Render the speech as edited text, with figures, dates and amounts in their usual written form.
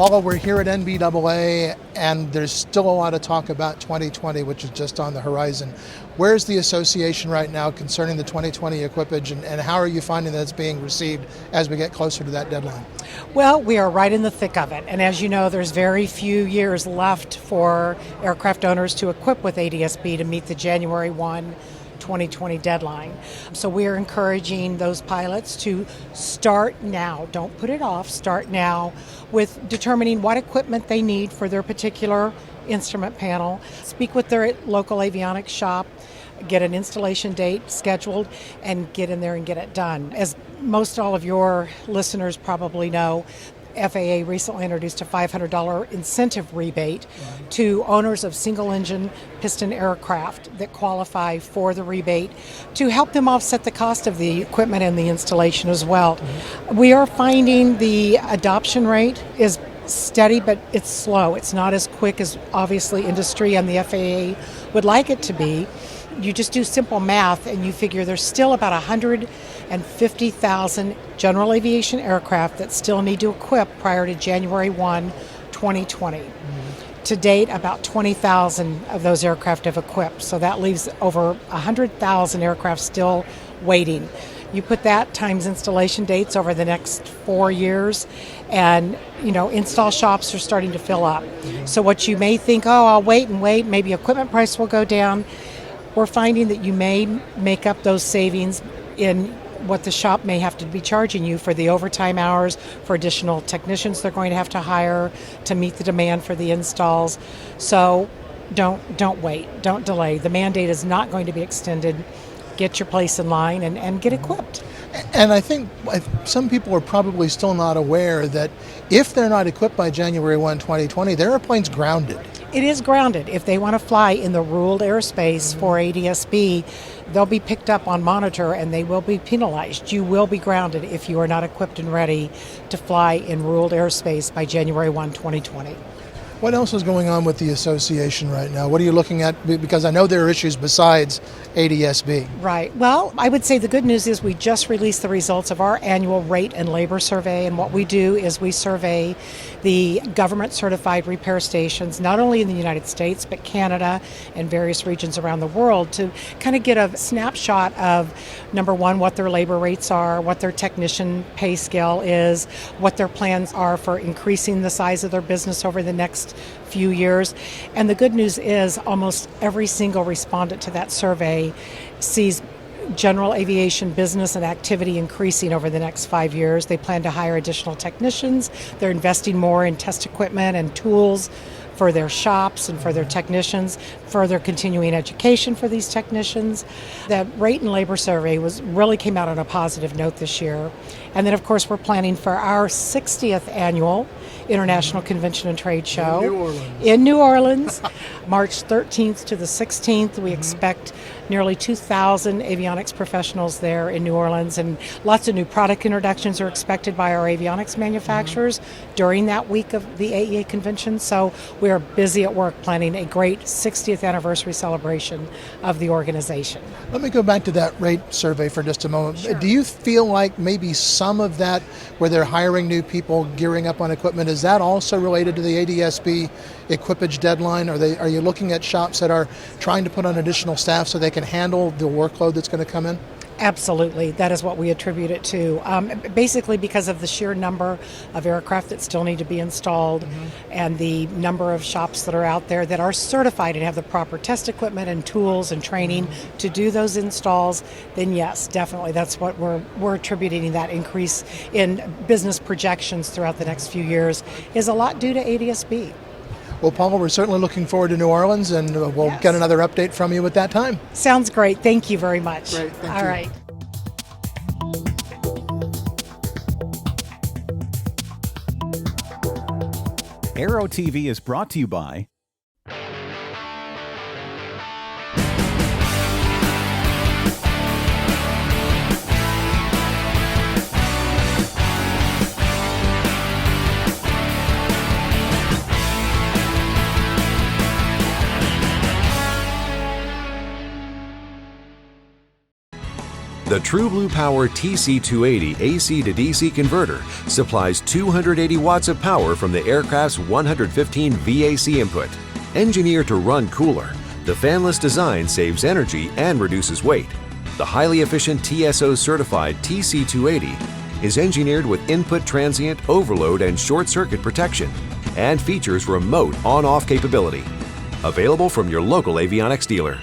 Paula, we're here at NBAA, and there's still a lot of talk about 2020, which is just on the horizon. Where's the association right now concerning the 2020 equipage, and how are you finding that it's being received as we get closer to that deadline? Well, we are right in the thick of it, and as you know, there's very few years left for aircraft owners to equip with ADS-B to meet the January 1, 2020 deadline. So we are encouraging those pilots to start now. Don't put it off. Start now with determining what equipment they need for their particular instrument panel. Speak with their local avionics shop, get an installation date scheduled, and get in there and get it done. As most all of your listeners probably know, FAA recently introduced a $500 incentive rebate to owners of single-engine piston aircraft that qualify for the rebate to help them offset the cost of the equipment and the installation as well. We are finding the adoption rate is steady, but it's slow. It's not as quick as obviously industry and the FAA would like it to be. You just do simple math and you figure there's still about 150,000 general aviation aircraft that still need to equip prior to January 1, 2020. To date, about 20,000 of those aircraft have equipped, so that leaves over 100,000 aircraft still waiting. You put that times installation dates over the next 4 years, and install shops are starting to fill up. So what you may think, oh, I'll wait and wait, maybe equipment price will go down. We're finding that you may make up those savings in what the shop may have to be charging you for the overtime hours, for additional technicians they're going to have to hire to meet the demand for the installs. So don't wait, don't delay. The mandate is not going to be extended. Get your place in line and get equipped. And I think some people are probably still not aware that if they're not equipped by January 1, 2020, their airplane's grounded. It is grounded. If they want to fly in the ruled airspace for ADS-B, they'll be picked up on monitor and they will be penalized. You will be grounded if you are not equipped and ready to fly in ruled airspace by January 1, 2020. What else is going on with the association right now? What are you looking at? Because I know there are issues besides ADS-B. Right. Well, I would say the good news is we just released the results of our annual rate and labor survey, and what we do is we survey the government-certified repair stations, not only in the United States, but Canada and various regions around the world, to kind of get a snapshot of, number one, what their labor rates are, what their technician pay scale is, what their plans are for increasing the size of their business over the next few years. And the good news is almost every single respondent to that survey sees general aviation business and activity increasing over the next 5 years. They plan to hire additional technicians. They're investing more in test equipment and tools for their shops and for their technicians, further continuing education for these technicians. The rate and labor survey really came out on a positive note this year. And then, of course, we're planning for our 60th annual International Convention and Trade Show in New Orleans, March 13th to the 16th. We expect nearly 2,000 avionics professionals there in New Orleans, and lots of new product introductions are expected by our avionics manufacturers during that week of the AEA convention. So we are busy at work planning a great 60th anniversary celebration of the organization. Let me go back to that rate survey for just a moment. Sure. Do you feel like maybe some of that, where they're hiring new people, gearing up on equipment, is that also related to the ADS-B equipage deadline? Are you looking at shops that are trying to put on additional staff so they can handle the workload that's going to come in? Absolutely. That is what we attribute it to. Basically because of the sheer number of aircraft that still need to be installed and the number of shops that are out there that are certified and have the proper test equipment and tools and training to do those installs, then yes, definitely that's what we're attributing that increase in business projections throughout the next few years is a lot due to ADS-B. Well, Paula, we're certainly looking forward to New Orleans, and we'll get another update from you at that time. Sounds great. Thank you very much. Great. Thank you. All right. Aero-TV is brought to you by The True Blue Power TC280 AC to DC converter supplies 280 watts of power from the aircraft's 115 VAC input. Engineered to run cooler, the fanless design saves energy and reduces weight. The highly efficient TSO certified TC280 is engineered with input transient, overload, and short circuit protection, and features remote on-off capability. Available from your local Avionics dealer.